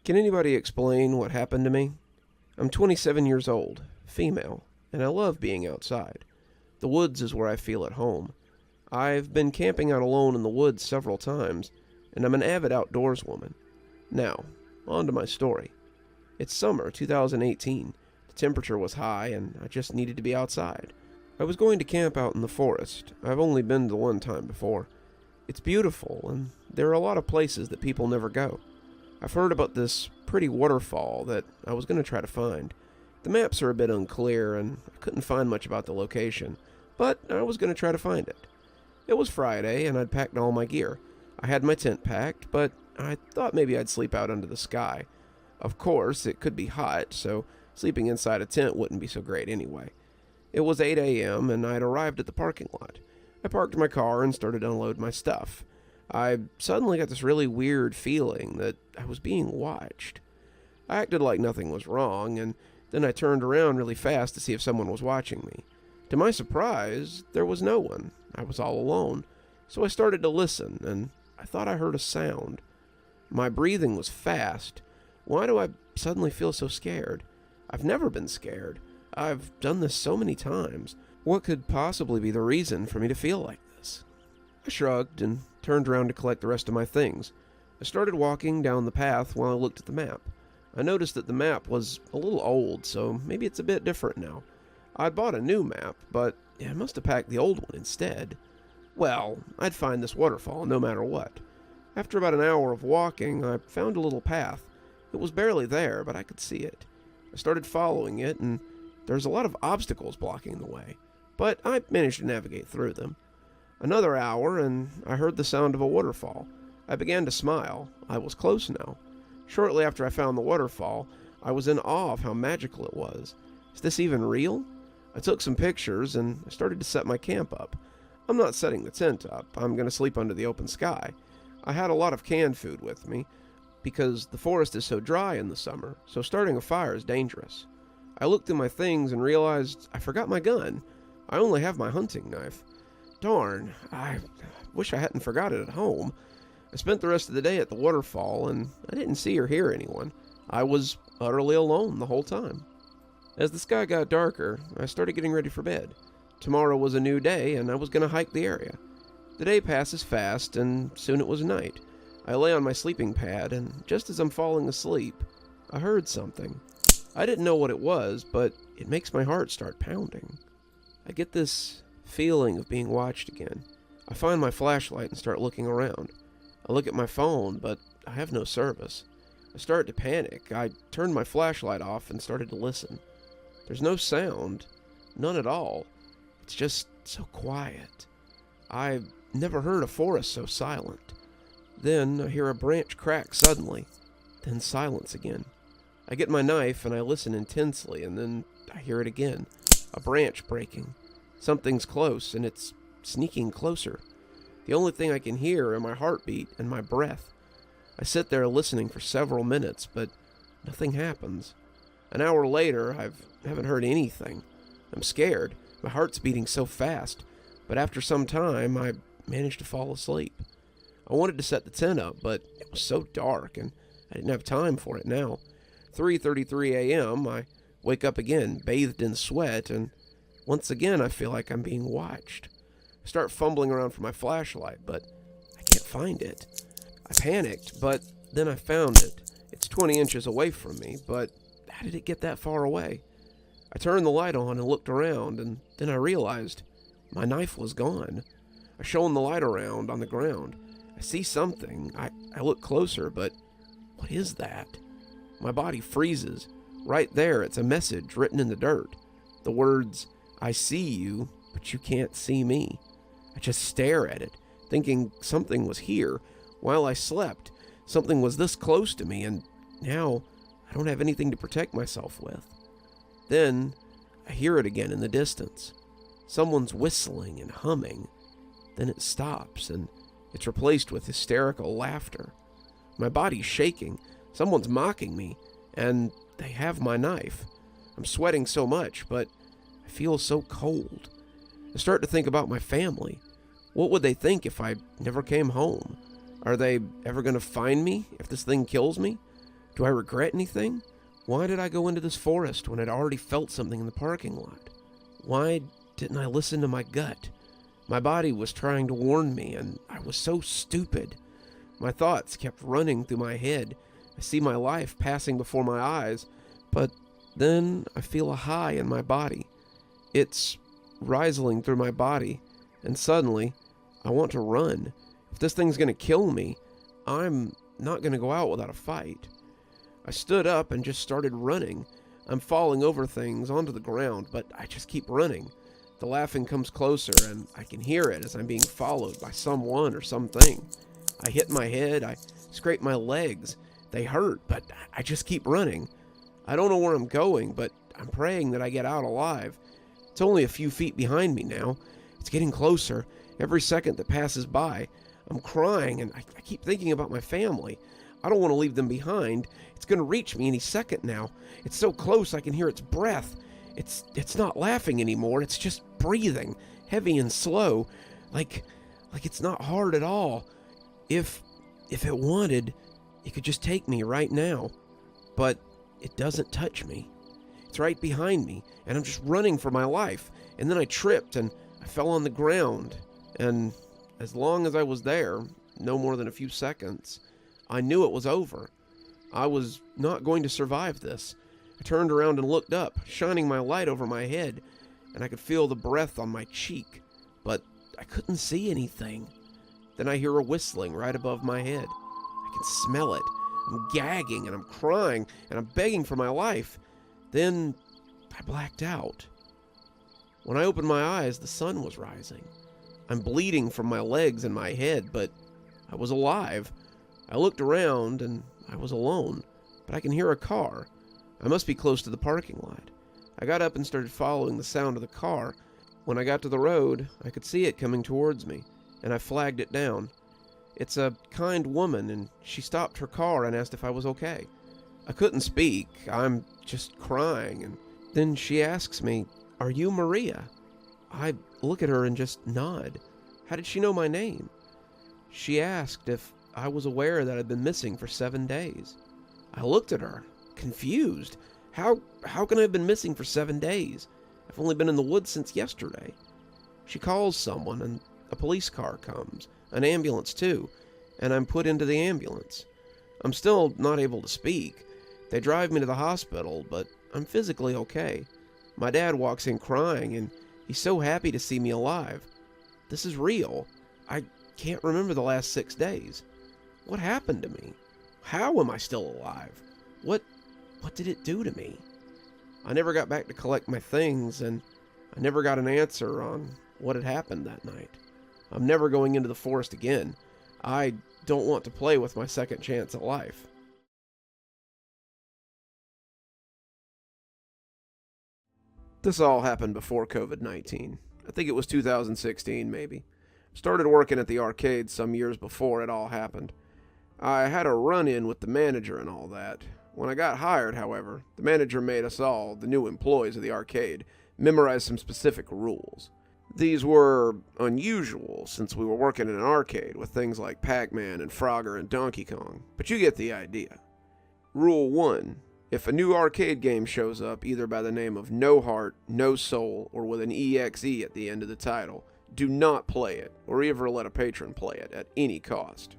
Can anybody explain what happened to me? I'm 27 years old, female, and I love being outside. The woods is where I feel at home. I've been camping out alone in the woods several times, and I'm an avid outdoors woman. Now, on to my story. It's summer 2018. The temperature was high, and I just needed to be outside. I was going to camp out in the forest. I've only been to one time before. It's beautiful, and there are a lot of places that people never go. I've heard about this pretty waterfall that I was going to try to find. The maps are a bit unclear, and I couldn't find much about the location, but I was going to try to find it. It was Friday, and I'd packed all my gear. I had my tent packed, but I thought maybe I'd sleep out under the sky. Of course, it could be hot, so sleeping inside a tent wouldn't be so great anyway. It was 8 a.m., and I'd arrived at the parking lot. I parked my car and started to unload my stuff. I suddenly got this really weird feeling that I was being watched. I acted like nothing was wrong, and then I turned around really fast to see if someone was watching me. To my surprise, there was no one. I was all alone. So I started to listen, and I thought I heard a sound. My breathing was fast. Why do I suddenly feel so scared? I've never been scared. I've done this so many times. What could possibly be the reason for me to feel like this? I shrugged and turned around to collect the rest of my things. I started walking down the path while I looked at the map. I noticed that the map was a little old, so maybe it's a bit different now. I'd bought a new map, but I must have packed the old one instead. Well, I'd find this waterfall no matter what. After about an hour of walking, I found a little path. It was barely there, but I could see it. I started following it, and there's a lot of obstacles blocking the way, but I managed to navigate through them. Another hour, and I heard the sound of a waterfall. I began to smile. I was close now. Shortly after I found the waterfall, I was in awe of how magical it was. Is this even real? I took some pictures, and I started to set my camp up. I'm not setting the tent up. I'm going to sleep under the open sky. I had a lot of canned food with me, because the forest is so dry in the summer, so starting a fire is dangerous. I looked through my things and realized I forgot my gun. I only have my hunting knife. Darn, I wish I hadn't forgot it at home. I spent the rest of the day at the waterfall, and I didn't see or hear anyone. I was utterly alone the whole time. As the sky got darker, I started getting ready for bed. Tomorrow was a new day, and I was going to hike the area. The day passes fast, and soon it was night. I lay on my sleeping pad, and just as I'm falling asleep, I heard something. I didn't know what it was, but it makes my heart start pounding. I get this feeling of being watched again. I find my flashlight and start looking around. I look at my phone, but I have no service. I start to panic. I turned my flashlight off and started to listen. There's no sound. None at all. It's just so quiet. I've never heard a forest so silent. Then I hear a branch crack suddenly. Then silence again. I get my knife and I listen intensely, and then I hear it again. A branch breaking. Something's close, and it's sneaking closer. The only thing I can hear are my heartbeat and my breath. I sit there listening for several minutes, but nothing happens. An hour later, I haven't heard anything. I'm scared. My heart's beating so fast, but after some time, I managed to fall asleep. I wanted to set the tent up, but it was so dark, and I didn't have time for it now. 3:33 a.m., I wake up again, bathed in sweat, and once again I feel like I'm being watched. I start fumbling around for my flashlight, but I can't find it. I panicked, but then I found it. It's 20 inches away from me, but how did it get that far away? I turned the light on and looked around, and then I realized my knife was gone. I shone the light around on the ground. I see something. I look closer, but what is that? My body freezes. Right there, it's a message written in the dirt. The words, "I see you, but you can't see me." I just stare at it, thinking something was here. While I slept, something was this close to me, and now I don't have anything to protect myself with. Then I hear it again in the distance. Someone's whistling and humming. Then it stops, and it's replaced with hysterical laughter. My body's shaking. Someone's mocking me, and they have my knife. I'm sweating so much, but I feel so cold. I start to think about my family. What would they think if I never came home? Are they ever going to find me if this thing kills me? Do I regret anything? Why did I go into this forest when I'd already felt something in the parking lot? Why didn't I listen to my gut? My body was trying to warn me, and I was so stupid. My thoughts kept running through my head. I see my life passing before my eyes, but then I feel a high in my body. It's rising through my body, and suddenly, I want to run. If this thing's going to kill me, I'm not going to go out without a fight. I stood up and just started running. I'm falling over things onto the ground, but I just keep running. The laughing comes closer, and I can hear it as I'm being followed by someone or something. I hit my head, I scrape my legs. They hurt, but I just keep running. I don't know where I'm going, but I'm praying that I get out alive. It's only a few feet behind me now. It's getting closer. Every second that passes by, I'm crying, and I keep thinking about my family. I don't want to leave them behind. It's going to reach me any second now. It's so close I can hear its breath. It's not laughing anymore. It's just breathing, heavy and slow, like it's not hard at all. If it wanted, it could just take me right now. But it doesn't touch me. It's right behind me, and I'm just running for my life. And then I tripped, and I fell on the ground. And as long as I was there, no more than a few seconds, I knew it was over. I was not going to survive this. I turned around and looked up, shining my light over my head, and I could feel the breath on my cheek, but I couldn't see anything. Then I hear a whistling right above my head. I can smell it. I'm gagging, and I'm crying, and I'm begging for my life. Then I blacked out. When I opened my eyes, the sun was rising. I'm bleeding from my legs and my head, but I was alive. I looked around, and I was alone, but I can hear a car. I must be close to the parking lot. I got up and started following the sound of the car. When I got to the road, I could see it coming towards me, and I flagged it down. It's a kind woman, and she stopped her car and asked if I was okay. I couldn't speak. I'm just crying, and then she asks me, "Are you Maria?" I look at her and just nod. How did she know my name? She asked if I was aware that I'd been missing for 7 days. I looked at her, confused. How can I have been missing for 7 days? I've only been in the woods since yesterday. She calls someone, and a police car comes, an ambulance too, and I'm put into the ambulance. I'm still not able to speak. They drive me to the hospital, but I'm physically okay. My dad walks in crying, and he's so happy to see me alive. This is real. I can't remember the last 6 days. What happened to me? How am I still alive? What did it do to me? I never got back to collect my things, and I never got an answer on what had happened that night. I'm never going into the forest again. I don't want to play with my second chance at life. This all happened before COVID-19. I think it was 2016, maybe. Started working at the arcade some years before it all happened. I had a run-in with the manager and all that. When I got hired, however, the manager made us all, the new employees of the arcade, memorize some specific rules. These were unusual since we were working in an arcade with things like Pac-Man and Frogger and Donkey Kong, but you get the idea. Rule 1. If a new arcade game shows up either by the name of No Heart, No Soul, or with an EXE at the end of the title, do not play it, or ever let a patron play it at any cost.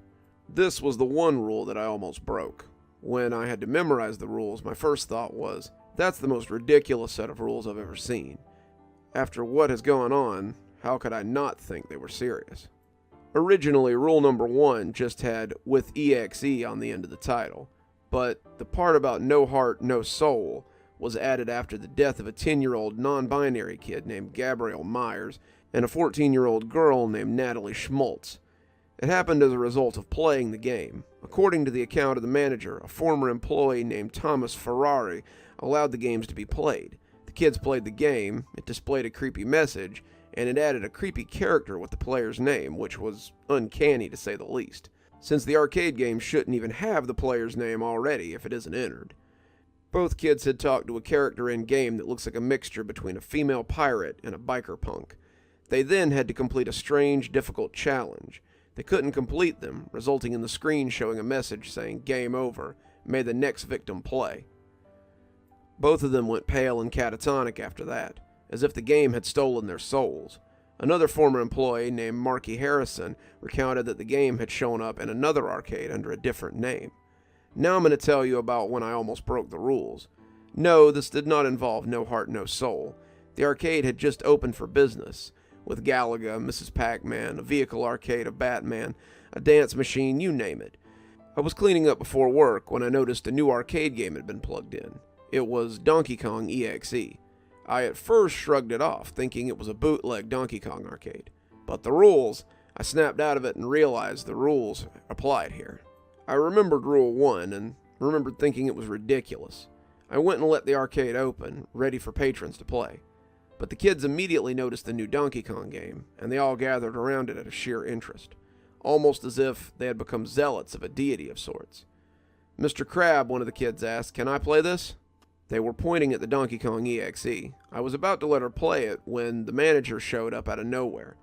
This was the one rule that I almost broke. When I had to memorize the rules, my first thought was, that's the most ridiculous set of rules I've ever seen. After what has gone on, how could I not think they were serious? Originally, rule number 1 just had with EXE on the end of the title, but the part about No Heart, No Soul was added after the death of a 10-year-old non-binary kid named Gabrielle Myers and a 14-year-old girl named Natalie Schmaltz. It happened as a result of playing the game. According to the account of the manager, a former employee named Thomas Ferrari allowed the games to be played. The kids played the game, it displayed a creepy message, and it added a creepy character with the player's name, which was uncanny to say the least, since the arcade game shouldn't even have the player's name already if it isn't entered. Both kids had talked to a character in-game that looks like a mixture between a female pirate and a biker punk. They then had to complete a strange, difficult challenge. They couldn't complete them, resulting in the screen showing a message saying "Game Over," and made the next victim play. Both of them went pale and catatonic after that, as if the game had stolen their souls. Another former employee named Marky Harrison recounted that the game had shown up in another arcade under a different name. Now I'm going to tell you about when I almost broke the rules. No, this did not involve No Heart, No Soul. The arcade had just opened for business, with Galaga, Mrs. Pac-Man, a vehicle arcade, a Batman, a dance machine, you name it. I was cleaning up before work when I noticed a new arcade game had been plugged in. It was Donkey Kong EXE. I at first shrugged it off, thinking it was a bootleg Donkey Kong arcade. But the rules, I snapped out of it and realized the rules applied here. I remembered Rule 1 and remembered thinking it was ridiculous. I went and let the arcade open, ready for patrons to play. But the kids immediately noticed the new Donkey Kong game, and they all gathered around it out of sheer interest, almost as if they had become zealots of a deity of sorts. Mr. Crab, one of the kids asked, "Can I play this?" They were pointing at the Donkey Kong EXE. I was about to let her play it when the manager showed up out of nowhere.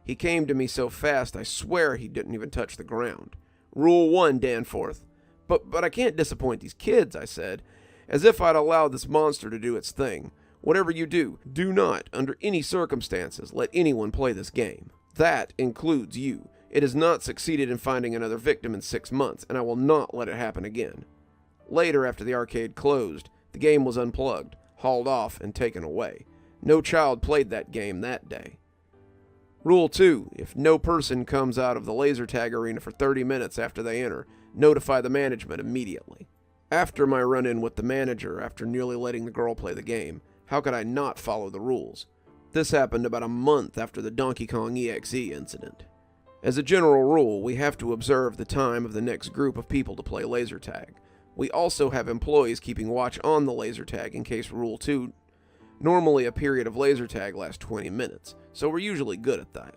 He came to me so fast I swear he didn't even touch the ground. "Rule 1, Danforth." But I can't disappoint these kids," I said, as if I'd allowed this monster to do its thing. "Whatever you do, do not, under any circumstances, let anyone play this game. That includes you. It has not succeeded in finding another victim in 6 months, and I will not let it happen again." Later, after the arcade closed, the game was unplugged, hauled off, and taken away. No child played that game that day. Rule 2. If no person comes out of the laser tag arena for 30 minutes after they enter, notify the management immediately. After my run-in with the manager, after nearly letting the girl play the game, how could I not follow the rules? This happened about a month after the Donkey Kong EXE incident. As a general rule, we have to observe the time of the next group of people to play laser tag. We also have employees keeping watch on the laser tag in case Rule 2. Normally a period of laser tag lasts 20 minutes, so we're usually good at that.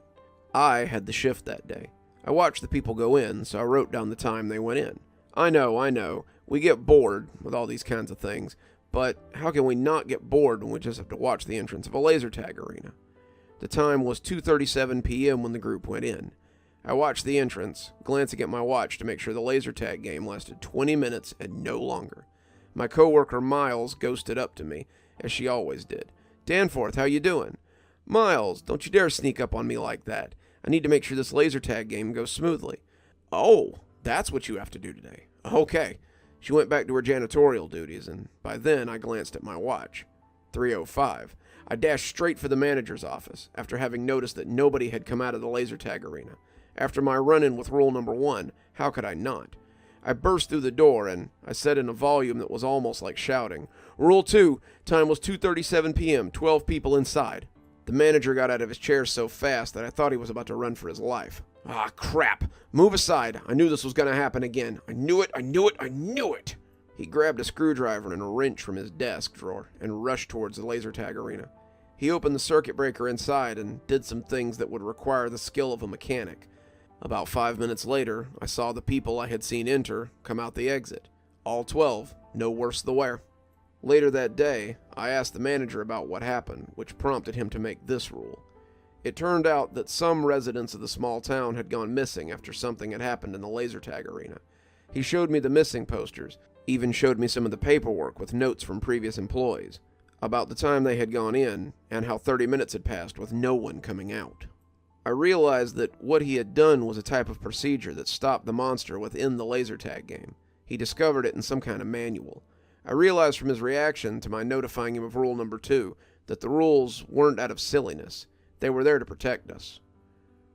I had the shift that day. I watched the people go in, so I wrote down the time they went in. I know, we get bored with all these kinds of things, but how can we not get bored when we just have to watch the entrance of a laser tag arena? The time was 2:37 p.m. when the group went in. I watched the entrance, glancing at my watch to make sure the laser tag game lasted 20 minutes and no longer. My coworker Miles ghosted up to me, as she always did. "Danforth, how you doing?" "Miles, don't you dare sneak up on me like that. I need to make sure this laser tag game goes smoothly." "Oh, that's what you have to do today." "Okay." She went back to her janitorial duties, and by then I glanced at my watch. 3:05. I dashed straight for the manager's office, after having noticed that nobody had come out of the laser tag arena. After my run-in with Rule Number 1, how could I not? I burst through the door, and I said in a volume that was almost like shouting, "Rule 2, time was 2:37 p.m., 12 people inside." The manager got out of his chair so fast that I thought he was about to run for his life. "Ah, crap! Move aside! I knew this was going to happen again. I knew it! He grabbed a screwdriver and a wrench from his desk drawer and rushed towards the laser tag arena. He opened the circuit breaker inside and did some things that would require the skill of a mechanic. About 5 minutes later, I saw the people I had seen enter come out the exit. All 12, no worse the wear. Later that day, I asked the manager about what happened, which prompted him to make this rule. It turned out that some residents of the small town had gone missing after something had happened in the laser tag arena. He showed me the missing posters, even showed me some of the paperwork with notes from previous employees, about the time they had gone in, and how 30 minutes had passed with no one coming out. I realized that what he had done was a type of procedure that stopped the monster within the laser tag game. He discovered it in some kind of manual. I realized from his reaction to my notifying him of Rule Number 2 that the rules weren't out of silliness. They were there to protect us.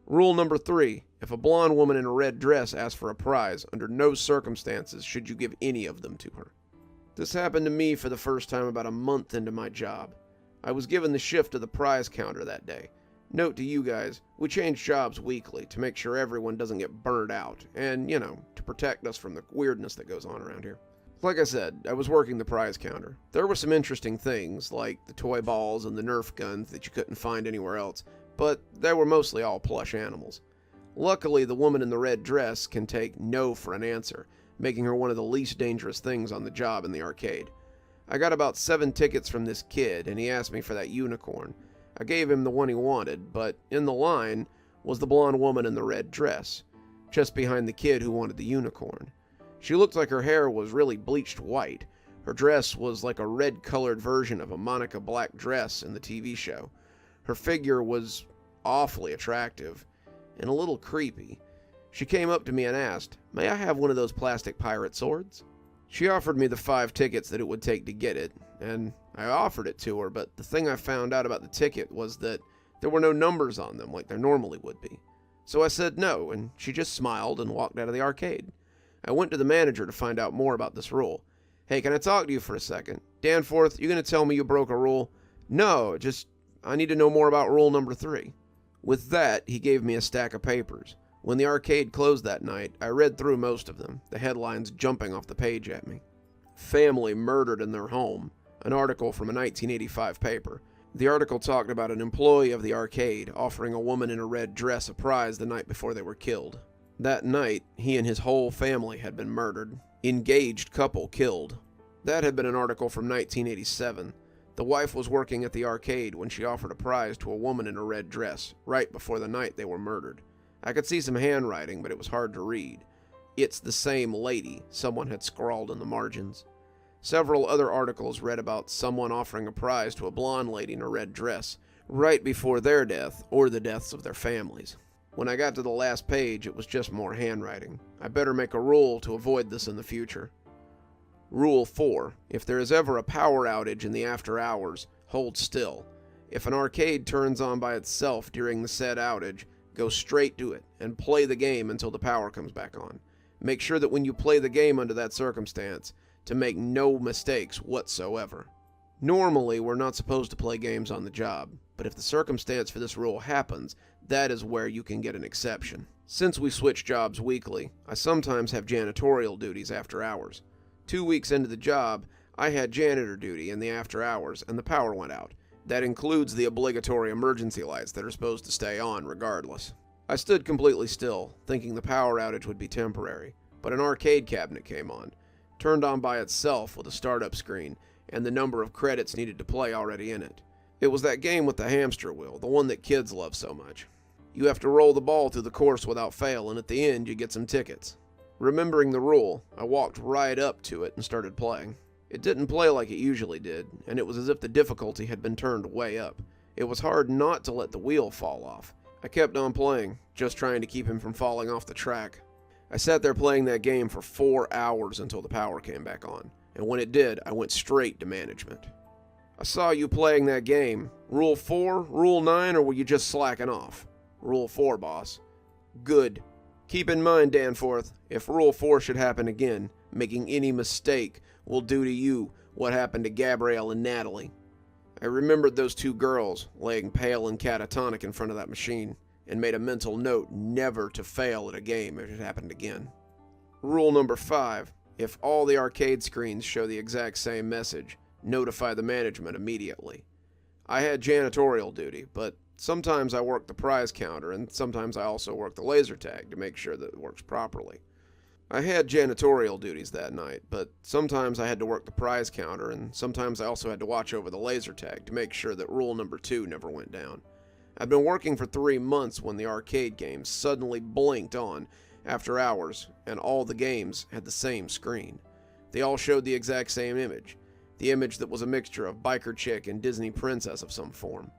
Rule Number 3, if a blonde woman in a red dress asks for a prize, under no circumstances should you give any of them to her. This happened to me for the first time about a month into my job. I was given the shift of the prize counter that day. Note to you guys, we change jobs weekly to make sure everyone doesn't get burned out and, to protect us from the weirdness that goes on around here. Like I said, I was working the prize counter. There were some interesting things, like the toy balls and the Nerf guns that you couldn't find anywhere else, but they were mostly all plush animals. Luckily, the woman in the red dress can take no for an answer, making her one of the least dangerous things on the job in the arcade. I got about 7 tickets from this kid, and he asked me for that unicorn. I gave him the one he wanted, but in the line was the blonde woman in the red dress, just behind the kid who wanted the unicorn. She looked like her hair was really bleached white. Her dress was like a red-colored version of a Monica Black dress in the TV show. Her figure was awfully attractive and a little creepy. She came up to me and asked, "May I have one of those plastic pirate swords?" She offered me the 5 tickets that it would take to get it, and I offered it to her, but the thing I found out about the ticket was that there were no numbers on them like there normally would be. So I said no, and she just smiled and walked out of the arcade. I went to the manager to find out more about this rule. "Hey, can I talk to you for a second? Danforth, you gonna tell me you broke a rule?" "No, just I need to know more about rule number 3. With that, he gave me a stack of papers. When the arcade closed that night, I read through most of them, the headlines jumping off the page at me. Family murdered in their home, an article from a 1985 paper. The article talked about an employee of the arcade offering a woman in a red dress a prize the night before they were killed. That night, he and his whole family had been murdered. Engaged couple killed. That had been an article from 1987. The wife was working at the arcade when she offered a prize to a woman in a red dress, right before the night they were murdered. I could see some handwriting, but it was hard to read. "It's the same lady," someone had scrawled in the margins. Several other articles read about someone offering a prize to a blonde lady in a red dress, right before their death or the deaths of their families. When I got to the last page, it was just more handwriting. I better make a rule to avoid this in the future. Rule 4. If there is ever a power outage in the after hours, hold still. If an arcade turns on by itself during the said outage, go straight to it and play the game until the power comes back on. Make sure that when you play the game under that circumstance, to make no mistakes whatsoever. Normally, we're not supposed to play games on the job, but if the circumstance for this rule happens, that is where you can get an exception. Since we switch jobs weekly, I sometimes have janitorial duties after hours. 2 weeks into the job, I had janitor duty in the after hours, and the power went out. That includes the obligatory emergency lights that are supposed to stay on regardless. I stood completely still, thinking the power outage would be temporary, but an arcade cabinet came on, turned on by itself with a startup screen, and the number of credits needed to play already in it. It was that game with the hamster wheel, the one that kids love so much. You have to roll the ball through the course without fail, and at the end you get some tickets. Remembering the rule, I walked right up to it and started playing. It didn't play like it usually did, and it was as if the difficulty had been turned way up. It was hard not to let the wheel fall off. I kept on playing, just trying to keep him from falling off the track. I sat there playing that game for 4 hours until the power came back on, and when it did, I went straight to management. "I saw you playing that game. Rule 4, Rule 9, or were you just slacking off?" "Rule 4, boss." "Good. Keep in mind, Danforth, if Rule 4 should happen again, making any mistake will do to you what happened to Gabrielle and Natalie." I remembered those 2 girls laying pale and catatonic in front of that machine, and made a mental note never to fail at a game if it happened again. Rule number 5. If all the arcade screens show the exact same message, notify the management immediately. I had janitorial duty, but sometimes I work the prize counter, and sometimes I also work the laser tag to make sure that it works properly. I had janitorial duties that night, but sometimes I had to work the prize counter, and sometimes I also had to watch over the laser tag to make sure that rule number 2 never went down. I'd been working for 3 months when the arcade games suddenly blinked on after hours, and all the games had the same screen. They all showed the exact same image, the image that was a mixture of biker chick and Disney princess of some form.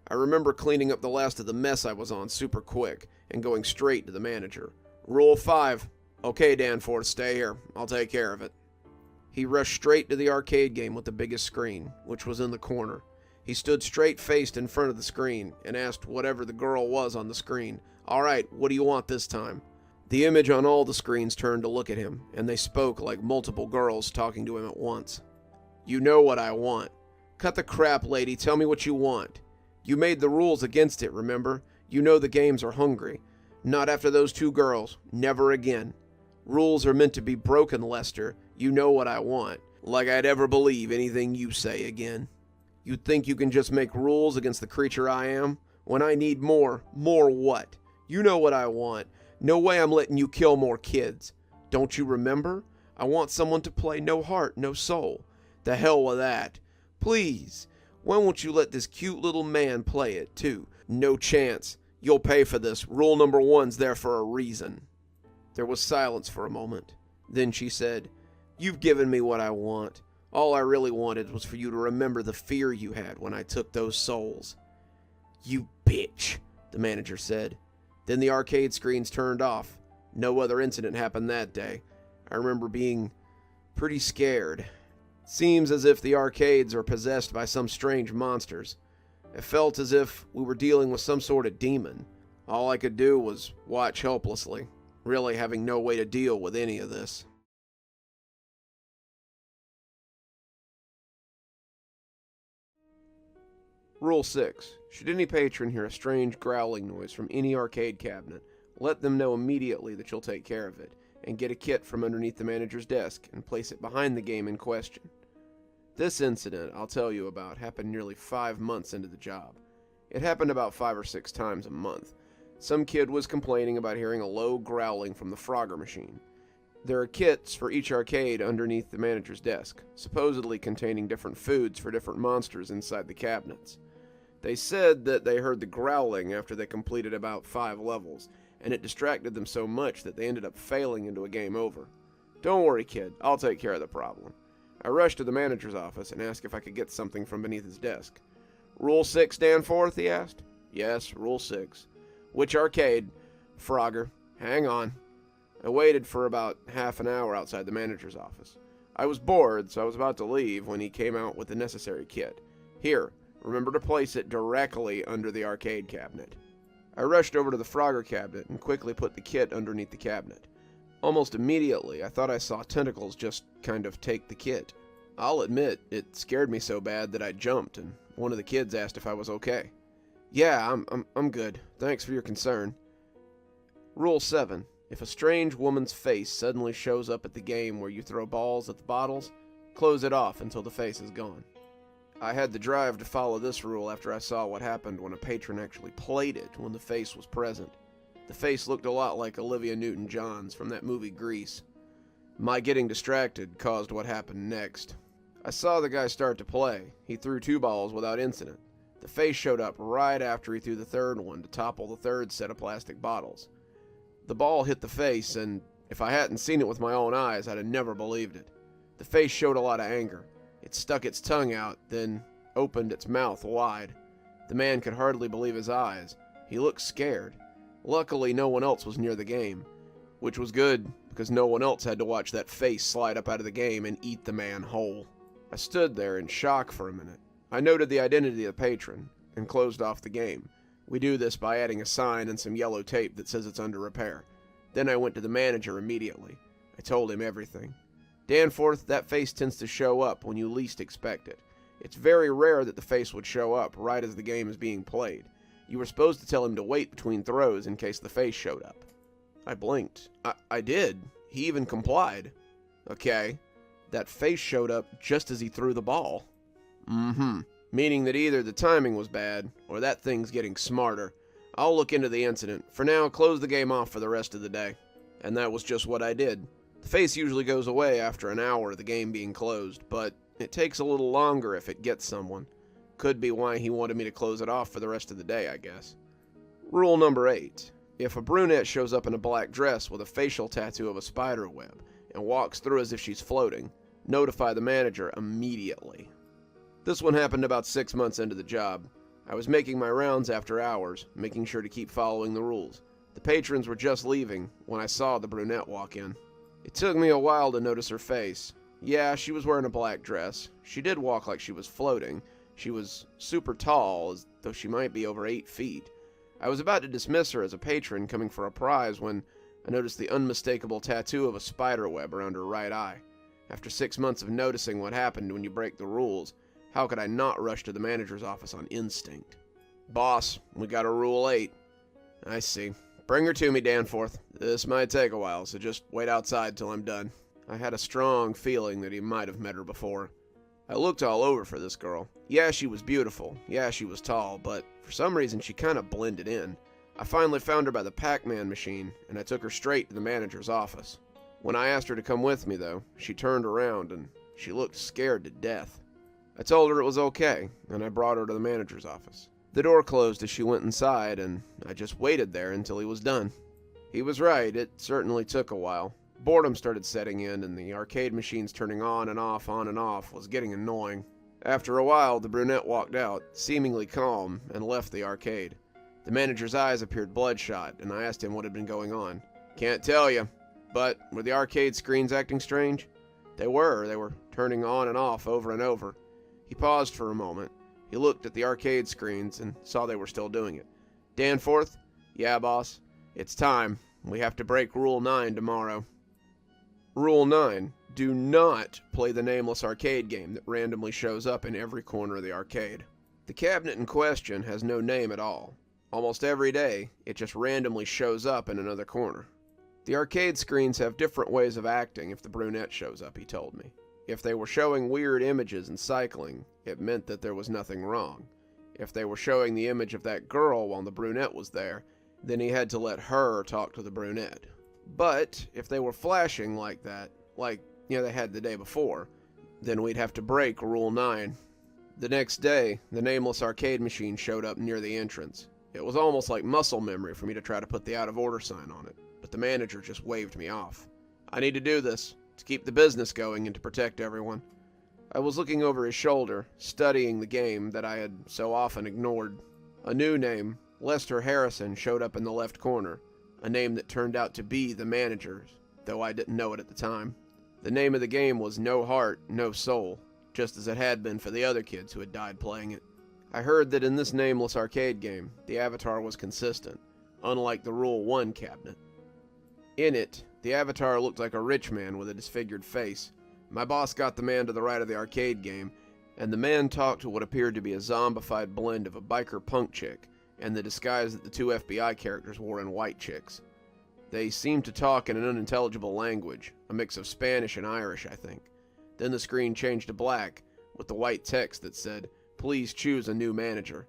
I remember cleaning up the last of the mess I was on super quick and going straight to the manager. "Rule 5. Okay, Danforth, stay here. I'll take care of it." He rushed straight to the arcade game with the biggest screen, which was in the corner. He stood straight-faced in front of the screen and asked whatever the girl was on the screen, "All right, what do you want this time?" The image on all the screens turned to look at him, and they spoke like multiple girls talking to him at once. "You know what I want. Cut the crap, lady. Tell me what you want. You made the rules against it, remember? You know the games are hungry. Not after those 2 girls. Never again. Rules are meant to be broken, Lester. You know what I want. Like I'd ever believe anything you say again. You think you can just make rules against the creature I am? When I need more what? You know what I want. No way I'm letting you kill more kids. Don't you remember? I want someone to play no heart, no soul. The hell with that. Please, when won't you let this cute little man play it, too? No chance. You'll pay for this. Rule number 1's there for a reason." There was silence for a moment. Then she said, "You've given me what I want. All I really wanted was for you to remember the fear you had when I took those souls." "You bitch," the manager said. Then the arcade screens turned off. No other incident happened that day. I remember being pretty scared. Seems as if the arcades are possessed by some strange monsters. It felt as if we were dealing with some sort of demon. All I could do was watch helplessly, really having no way to deal with any of this. Rule 6. Should any patron hear a strange growling noise from any arcade cabinet, let them know immediately that you'll take care of it, and get a kit from underneath the manager's desk and place it behind the game in question. This incident I'll tell you about happened nearly 5 months into the job. It happened about 5 or 6 times a month. Some kid was complaining about hearing a low growling from the Frogger machine. There are kits for each arcade underneath the manager's desk, supposedly containing different foods for different monsters inside the cabinets. They said that they heard the growling after they completed about 5 levels, and it distracted them so much that they ended up failing into a game over. "Don't worry, kid, I'll take care of the problem." I rushed to the manager's office and asked if I could get something from beneath his desk. "Rule 6 Danforth?" he asked. "Yes, Rule 6. "Which arcade?" "Frogger." "Hang on." I waited for about half an hour outside the manager's office. I was bored, so I was about to leave when he came out with the necessary kit. "Here, remember to place it directly under the arcade cabinet." I rushed over to the Frogger cabinet and quickly put the kit underneath the cabinet. Almost immediately, I thought I saw tentacles just kind of take the kit. I'll admit, it scared me so bad that I jumped, and one of the kids asked if I was okay. "Yeah, I'm good. Thanks for your concern." Rule 7. If a strange woman's face suddenly shows up at the game where you throw balls at the bottles, close it off until the face is gone. I had the drive to follow this rule after I saw what happened when a patron actually played it when the face was present. The face looked a lot like Olivia Newton-John's from that movie Grease. My getting distracted caused what happened next. I saw the guy start to play. He threw 2 balls without incident. The face showed up right after he threw the third one to topple the third set of plastic bottles. The ball hit the face, and if I hadn't seen it with my own eyes, I'd have never believed it. The face showed a lot of anger. It stuck its tongue out, then opened its mouth wide. The man could hardly believe his eyes. He looked scared. Luckily, no one else was near the game, which was good because no one else had to watch that face slide up out of the game and eat the man whole. I stood there in shock for a minute. I noted the identity of the patron and closed off the game. We do this by adding a sign and some yellow tape that says it's under repair. Then I went to the manager immediately. I told him everything. "Danforth, that face tends to show up when you least expect it. It's very rare that the face would show up right as the game is being played. You were supposed to tell him to wait between throws in case the face showed up." I blinked. I did. He even complied. "Okay." That face showed up just as he threw the ball. Meaning that either the timing was bad, or that thing's getting smarter. I'll look into the incident. For now, close the game off for the rest of the day. And that was just what I did. The face usually goes away after an hour of the game being closed, but it takes a little longer if it gets someone. Could be why he wanted me to close it off for the rest of the day, I guess. Rule number 8. If a brunette shows up in a black dress with a facial tattoo of a spider web and walks through as if she's floating, notify the manager immediately. This one happened about 6 months into the job. I was making my rounds after hours, making sure to keep following the rules. The patrons were just leaving when I saw the brunette walk in. It took me a while to notice her face. Yeah, she was wearing a black dress. She did walk like she was floating. She was super tall, as though she might be over 8 feet. I was about to dismiss her as a patron coming for a prize when I noticed the unmistakable tattoo of a spider web around her right eye. After 6 months of noticing what happened when you break the rules, how could I not rush to the manager's office on instinct? "Boss, we got a Rule 8. "I see. Bring her to me, Danforth. This might take a while, so just wait outside till I'm done." I had a strong feeling that he might have met her before. I looked all over for this girl. Yeah, she was beautiful. Yeah, she was tall, but for some reason she kind of blended in. I finally found her by the Pac-Man machine, and I took her straight to the manager's office. When I asked her to come with me, though, she turned around and she looked scared to death. I told her it was okay, and I brought her to the manager's office. The door closed as she went inside, and I just waited there until he was done. He was right, it certainly took a while. Boredom started setting in, and the arcade machines turning on and off was getting annoying. After a while, the brunette walked out, seemingly calm, and left the arcade. The manager's eyes appeared bloodshot, and I asked him what had been going on. "Can't tell you, but were the arcade screens acting strange?" They were turning on and off over and over. He paused for a moment. He looked at the arcade screens and saw they were still doing it. "Danforth?" "Yeah, boss. It's time. We have to break Rule 9 tomorrow." Rule 9. Do not play the nameless arcade game that randomly shows up in every corner of the arcade. The cabinet in question has no name at all. Almost every day, it just randomly shows up in another corner. The arcade screens have different ways of acting if the brunette shows up, he told me. If they were showing weird images and cycling, it meant that there was nothing wrong. If they were showing the image of that girl while the brunette was there, then he had to let her talk to the brunette. But if they were flashing like that, like they had the day before, then we'd have to break Rule 9. The next day, the nameless arcade machine showed up near the entrance. It was almost like muscle memory for me to try to put the out of order sign on it, but the manager just waved me off. "I need to do this, to keep the business going and to protect everyone." I was looking over his shoulder, studying the game that I had so often ignored. A new name, Lester Harrison, showed up in the left corner, a name that turned out to be the manager's, though I didn't know it at the time. The name of the game was No Heart, No Soul, just as it had been for the other kids who had died playing it. I heard that in this nameless arcade game, the avatar was consistent, unlike the Rule 1 cabinet. In it, the avatar looked like a rich man with a disfigured face. My boss got the man to the right of the arcade game, and the man talked to what appeared to be a zombified blend of a biker punk chick and the disguise that the two FBI characters wore in White Chicks. They seemed to talk in an unintelligible language, a mix of Spanish and Irish, I think. Then the screen changed to black, with the white text that said, "Please choose a new manager."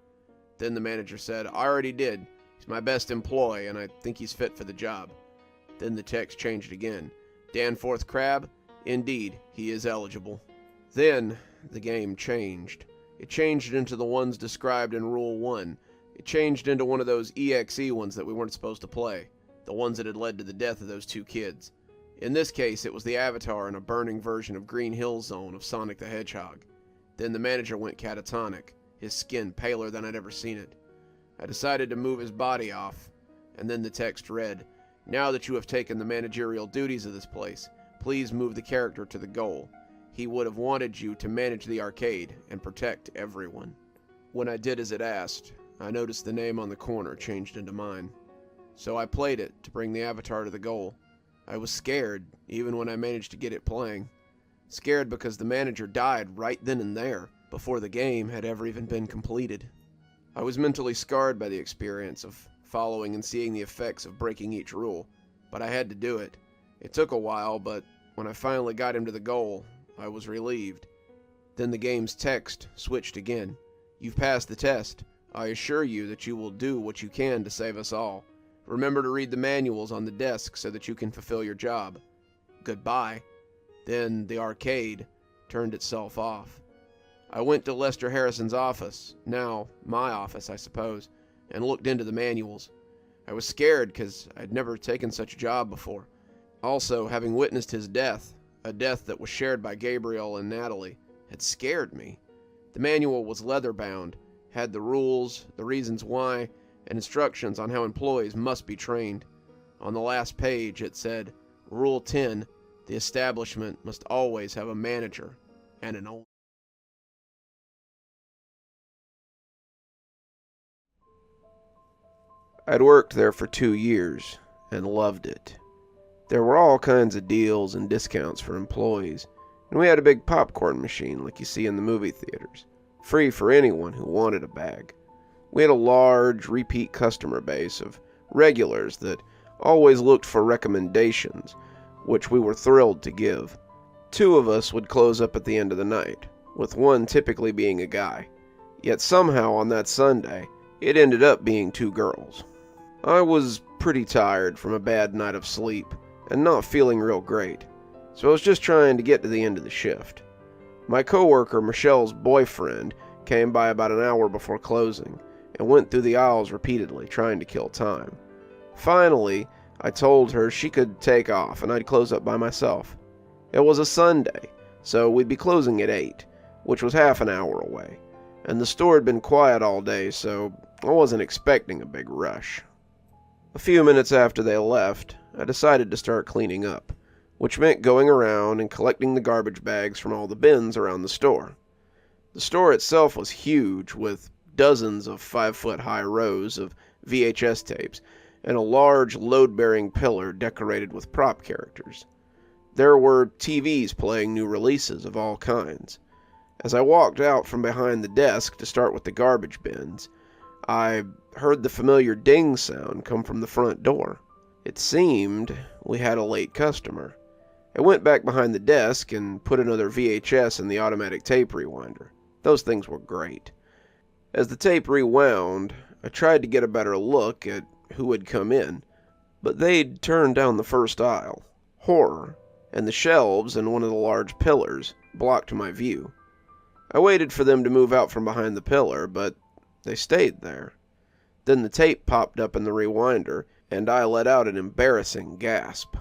Then the manager said, "I already did. He's my best employee, and I think he's fit for the job." Then the text changed again. "Danforth Crab? Indeed, he is eligible." Then the game changed. It changed into the ones described in Rule 1. It changed into one of those EXE ones that we weren't supposed to play, the ones that had led to the death of those two kids. In this case, it was the avatar in a burning version of Green Hill Zone of Sonic the Hedgehog. Then the manager went catatonic, his skin paler than I'd ever seen it. I decided to move his body off, and then the text read, "Now that you have taken the managerial duties of this place, please move the character to the goal. He would have wanted you to manage the arcade and protect everyone." When I did as it asked, I noticed the name on the corner changed into mine. So I played it to bring the avatar to the goal. I was scared, even when I managed to get it playing. Scared because the manager died right then and there, before the game had ever even been completed. I was mentally scarred by the experience of following and seeing the effects of breaking each rule, but I had to do it. It took a while, but when I finally got him to the goal, I was relieved. Then the game's text switched again. "You've passed the test. I assure you that you will do what you can to save us all. Remember to read the manuals on the desk so that you can fulfill your job. Goodbye." Then the arcade turned itself off. I went to Lester Harrison's office, now my office, I suppose, and looked into the manuals. I was scared because I'd never taken such a job before. Also, having witnessed his death, a death that was shared by Gabriel and Natalie, had scared me. The manual was leather-bound, had the rules, the reasons why, and instructions on how employees must be trained. On the last page it said, "Rule 10, the establishment must always have a manager and an owner." I'd worked there for 2 years and loved it. There were all kinds of deals and discounts for employees, and we had a big popcorn machine like you see in the movie theaters, free for anyone who wanted a bag. We had a large, repeat customer base of regulars that always looked for recommendations, which we were thrilled to give. 2 of us would close up at the end of the night, with one typically being a guy. Yet somehow on that Sunday, it ended up being 2 girls. I was pretty tired from a bad night of sleep, and not feeling real great, so I was just trying to get to the end of the shift. My coworker Michelle's boyfriend came by about an hour before closing, and went through the aisles repeatedly, trying to kill time. Finally, I told her she could take off and I'd close up by myself. It was a Sunday, so we'd be closing at 8, which was half an hour away, and the store had been quiet all day, so I wasn't expecting a big rush. A few minutes after they left, I decided to start cleaning up, which meant going around and collecting the garbage bags from all the bins around the store. The store itself was huge, with dozens of 5-foot-high rows of VHS tapes and a large load-bearing pillar decorated with prop characters. There were TVs playing new releases of all kinds. As I walked out from behind the desk to start with the garbage bins, I heard the familiar ding sound come from the front door. It seemed we had a late customer. I went back behind the desk and put another VHS in the automatic tape rewinder. Those things were great. As the tape rewound, I tried to get a better look at who had come in, but they'd turned down the first aisle. Horror, and the shelves and one of the large pillars blocked my view. I waited for them to move out from behind the pillar, but they stayed there. Then the tape popped up in the rewinder, and I let out an embarrassing gasp.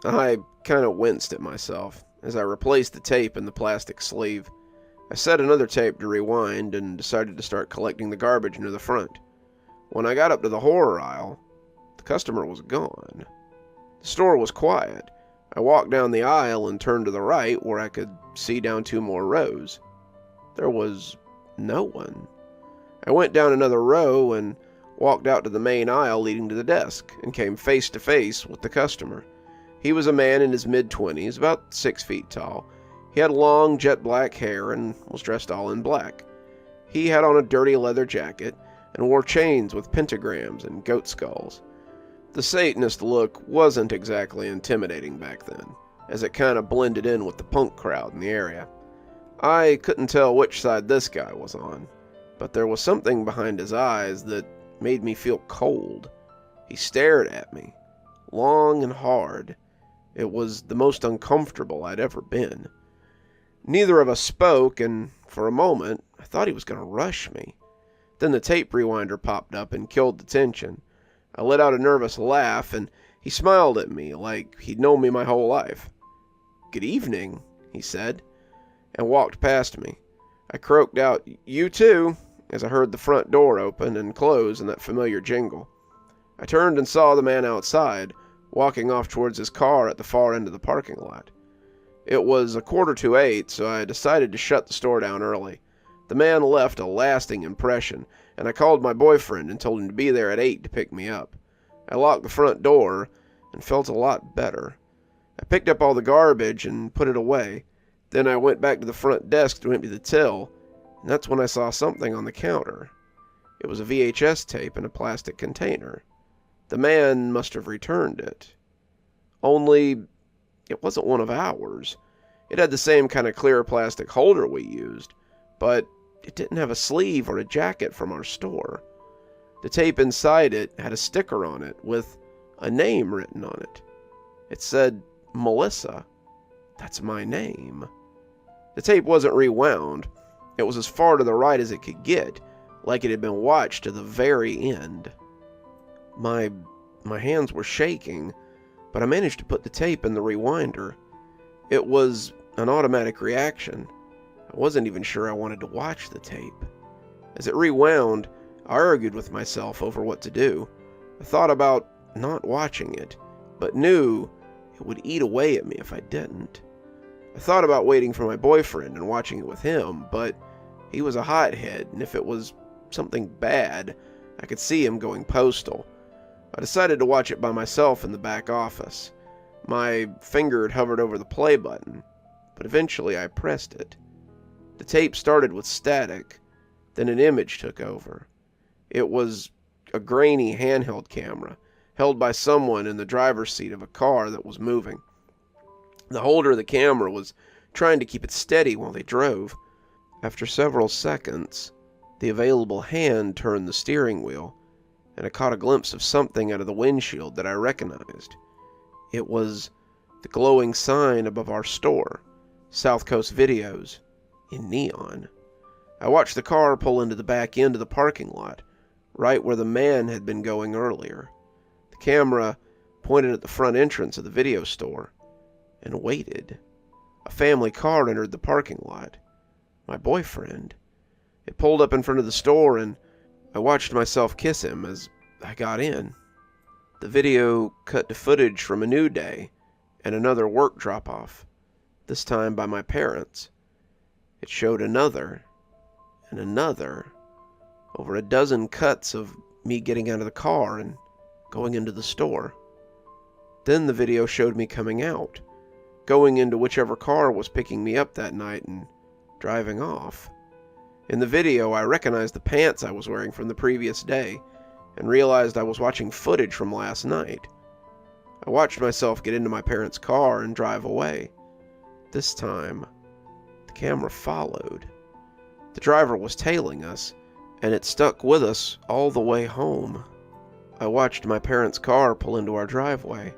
I kind of winced at myself as I replaced the tape in the plastic sleeve. I set another tape to rewind and decided to start collecting the garbage near the front. When I got up to the horror aisle, the customer was gone. The store was quiet. I walked down the aisle and turned to the right where I could see down 2 more rows. There was no one. I went down another row and walked out to the main aisle leading to the desk and came face to face with the customer. He was a man in his mid-20s, about 6 feet tall. He had long jet black hair and was dressed all in black. He had on a dirty leather jacket and wore chains with pentagrams and goat skulls. The Satanist look wasn't exactly intimidating back then, as it kind of blended in with the punk crowd in the area. I couldn't tell which side this guy was on, but there was something behind his eyes that made me feel cold. He stared at me, long and hard. It was the most uncomfortable I'd ever been. Neither of us spoke, and for a moment, I thought he was going to rush me. Then the tape rewinder popped up and killed the tension. I let out a nervous laugh, and he smiled at me like he'd known me my whole life. "Good evening," he said, and walked past me. I croaked out, "You too," as I heard the front door open and close in that familiar jingle. I turned and saw the man outside, walking off towards his car at the far end of the parking lot. It was 7:45, so I decided to shut the store down early. The man left a lasting impression, and I called my boyfriend and told him to be there at 8 to pick me up. I locked the front door and felt a lot better. I picked up all the garbage and put it away. Then I went back to the front desk to empty the till, and that's when I saw something on the counter. It was a VHS tape in a plastic container. The man must have returned it. Only, it wasn't one of ours. It had the same kind of clear plastic holder we used, but it didn't have a sleeve or a jacket from our store. The tape inside it had a sticker on it with a name written on it. It said, "Melissa." That's my name. The tape wasn't rewound. It was as far to the right as it could get, like it had been watched to the very end. My hands were shaking, but I managed to put the tape in the rewinder. It was an automatic reaction. I wasn't even sure I wanted to watch the tape. As it rewound, I argued with myself over what to do. I thought about not watching it, but knew it would eat away at me if I didn't. I thought about waiting for my boyfriend and watching it with him, but he was a hothead, and if it was something bad, I could see him going postal. I decided to watch it by myself in the back office. My finger had hovered over the play button, but eventually I pressed it. The tape started with static, then an image took over. It was a grainy handheld camera, held by someone in the driver's seat of a car that was moving. The holder of the camera was trying to keep it steady while they drove. After several seconds, the available hand turned the steering wheel, and I caught a glimpse of something out of the windshield that I recognized. It was the glowing sign above our store, South Coast Videos, in neon. I watched the car pull into the back end of the parking lot, right where the man had been going earlier. The camera pointed at the front entrance of the video store, and waited. A family car entered the parking lot. My boyfriend. It pulled up in front of the store, and I watched myself kiss him as I got in. The video cut to footage from a new day and another work drop-off, this time by my parents. It showed another and another, over a dozen cuts of me getting out of the car and going into the store. Then the video showed me coming out, going into whichever car was picking me up that night and driving off. In the video, I recognized the pants I was wearing from the previous day and realized I was watching footage from last night. I watched myself get into my parents' car and drive away. This time, the camera followed. The driver was tailing us, and it stuck with us all the way home. I watched my parents' car pull into our driveway.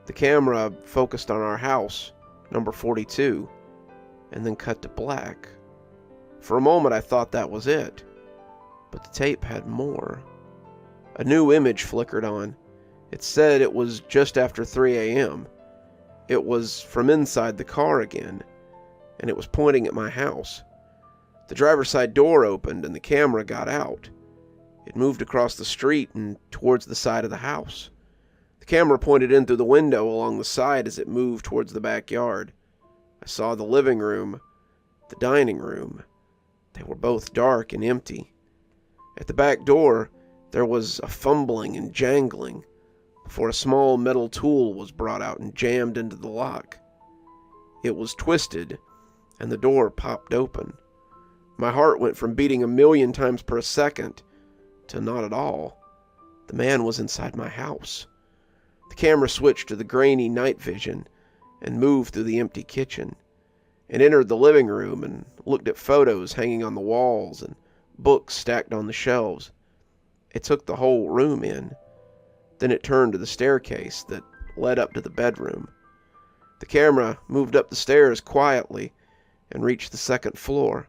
The camera focused on our house, number 42, and then cut to black. For a moment I thought that was it, but the tape had more. A new image flickered on. It said it was just after 3 a.m. It was from inside the car again, and it was pointing at my house. The driver's side door opened and the camera got out. It moved across the street and towards the side of the house. The camera pointed in through the window along the side as it moved towards the backyard. I saw the living room, the dining room. They were both dark and empty. At the back door, there was a fumbling and jangling before a small metal tool was brought out and jammed into the lock. It was twisted, and the door popped open. My heart went from beating 1,000,000 times per second to not at all. The man was inside my house. The camera switched to the grainy night vision and moved through the empty kitchen, and entered the living room and looked at photos hanging on the walls and books stacked on the shelves. It took the whole room in. Then it turned to the staircase that led up to the bedroom. The camera moved up the stairs quietly and reached the second floor.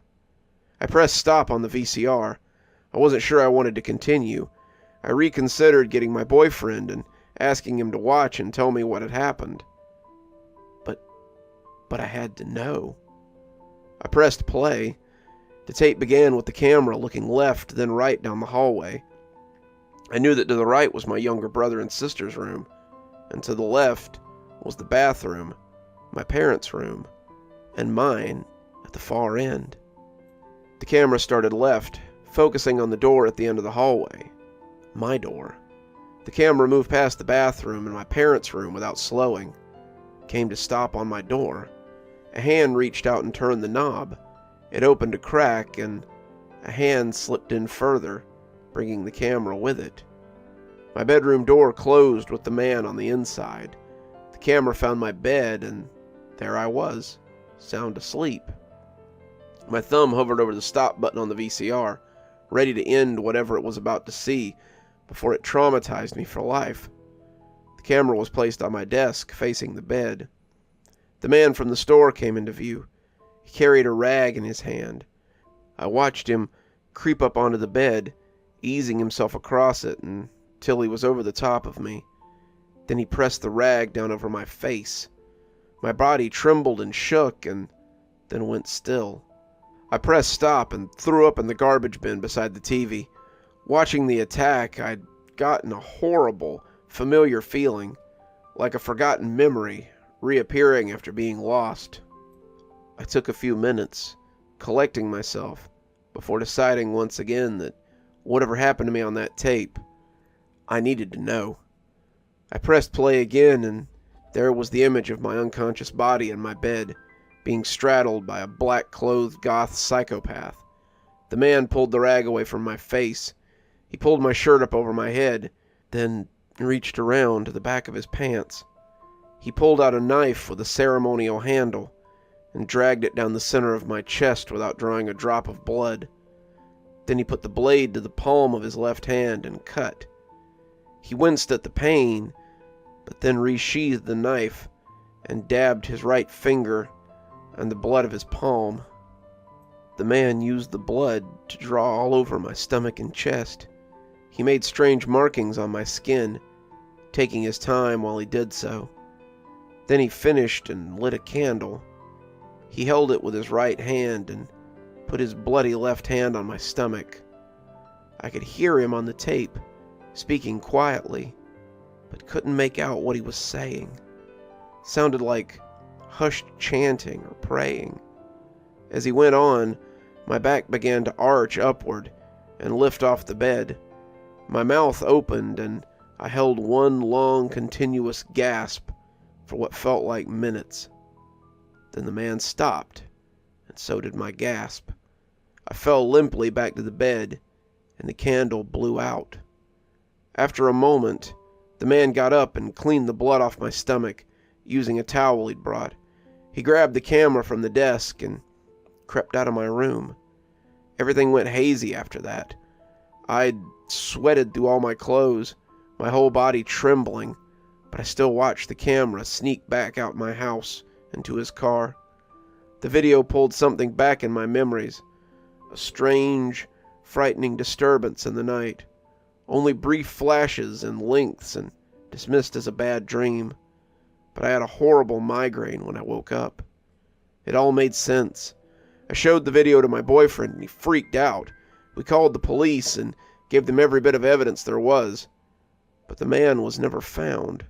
I pressed stop on the VCR. I wasn't sure I wanted to continue. I reconsidered getting my boyfriend and asking him to watch and tell me what had happened. But I had to know. I pressed play. The tape began with the camera looking left, then right down the hallway. I knew that to the right was my younger brother and sister's room, and to the left was the bathroom, my parents' room, and mine at the far end. The camera started left, focusing on the door at the end of the hallway. My door. The camera moved past the bathroom and my parents' room without slowing. Came to stop on my door. A hand reached out and turned the knob. It opened a crack, and a hand slipped in further, bringing the camera with it. My bedroom door closed with the man on the inside. The camera found my bed, and there I was, sound asleep. My thumb hovered over the stop button on the VCR, ready to end whatever it was about to see before it traumatized me for life. The camera was placed on my desk, facing the bed. The man from the store came into view. He carried a rag in his hand. I watched him creep up onto the bed, easing himself across it until he was over the top of me. Then he pressed the rag down over my face. My body trembled and shook and then went still. I pressed stop and threw up in the garbage bin beside the TV. Watching the attack, I'd gotten a horrible, familiar feeling, like a forgotten memory, reappearing after being lost. I took a few minutes, collecting myself, before deciding once again that whatever happened to me on that tape, I needed to know. I pressed play again, and there was the image of my unconscious body in my bed, being straddled by a black-clothed goth psychopath. The man pulled the rag away from my face. He pulled my shirt up over my head, then reached around to the back of his pants. He pulled out a knife with a ceremonial handle and dragged it down the center of my chest without drawing a drop of blood. Then he put the blade to the palm of his left hand and cut. He winced at the pain, but then resheathed the knife and dabbed his right finger and the blood of his palm. The man used the blood to draw all over my stomach and chest. He made strange markings on my skin, taking his time while he did so. Then he finished and lit a candle. He held it with his right hand and put his bloody left hand on my stomach. I could hear him on the tape, speaking quietly, but couldn't make out what he was saying. Sounded like hushed chanting or praying. As he went on, my back began to arch upward and lift off the bed. My mouth opened and I held one long, continuous gasp for what felt like minutes. Then the man stopped, and so did my gasp. I fell limply back to the bed, and the candle blew out. After a moment, the man got up and cleaned the blood off my stomach using a towel he'd brought. He grabbed the camera from the desk and crept out of my room. Everything went hazy after that. I'd sweated through all my clothes, my whole body trembling, but I still watched the camera sneak back out my house and to his car. The video pulled something back in my memories, a strange, frightening disturbance in the night, only brief flashes and lengths and dismissed as a bad dream. But I had a horrible migraine when I woke up. It all made sense. I showed the video to my boyfriend and he freaked out. We called the police and gave them every bit of evidence there was. But the man was never found.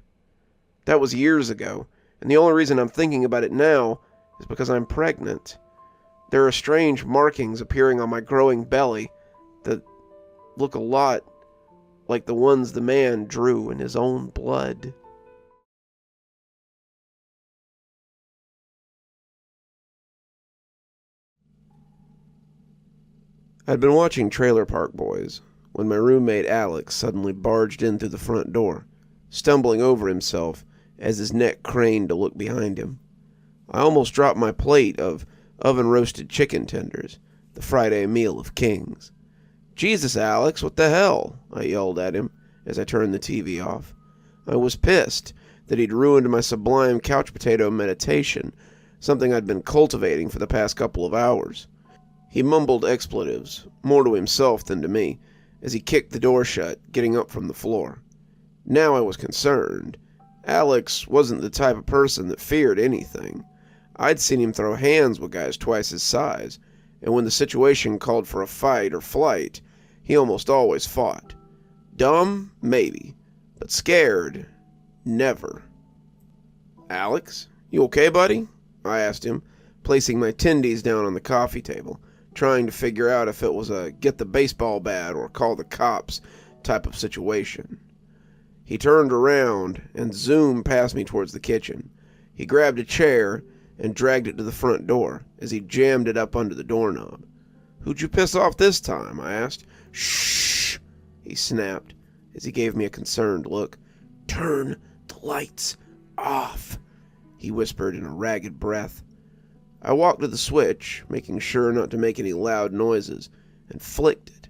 That was years ago, and the only reason I'm thinking about it now is because I'm pregnant. There are strange markings appearing on my growing belly that look a lot like the ones the man drew in his own blood. I'd been watching Trailer Park Boys when my roommate Alex suddenly barged in through the front door, stumbling over himself as his neck craned to look behind him. I almost dropped my plate of oven-roasted chicken tenders, the Friday meal of kings. "Jesus, Alex, what the hell?" I yelled at him as I turned the TV off. I was pissed that he'd ruined my sublime couch potato meditation, something I'd been cultivating for the past couple of hours. He mumbled expletives, more to himself than to me, as he kicked the door shut, getting up from the floor. Now I was concerned. Alex wasn't the type of person that feared anything. I'd seen him throw hands with guys twice his size, and when the situation called for a fight or flight, he almost always fought. Dumb? Maybe. But scared? Never. "Alex, you okay, buddy?" I asked him, placing my tendies down on the coffee table, trying to figure out if it was a get the baseball bat or call the cops type of situation. He turned around and zoomed past me towards the kitchen. He grabbed a chair and dragged it to the front door as he jammed it up under the doorknob. "Who'd you piss off this time?" I asked. "Shh!" he snapped as he gave me a concerned look. "Turn the lights off," he whispered in a ragged breath. I walked to the switch, making sure not to make any loud noises, and flicked it.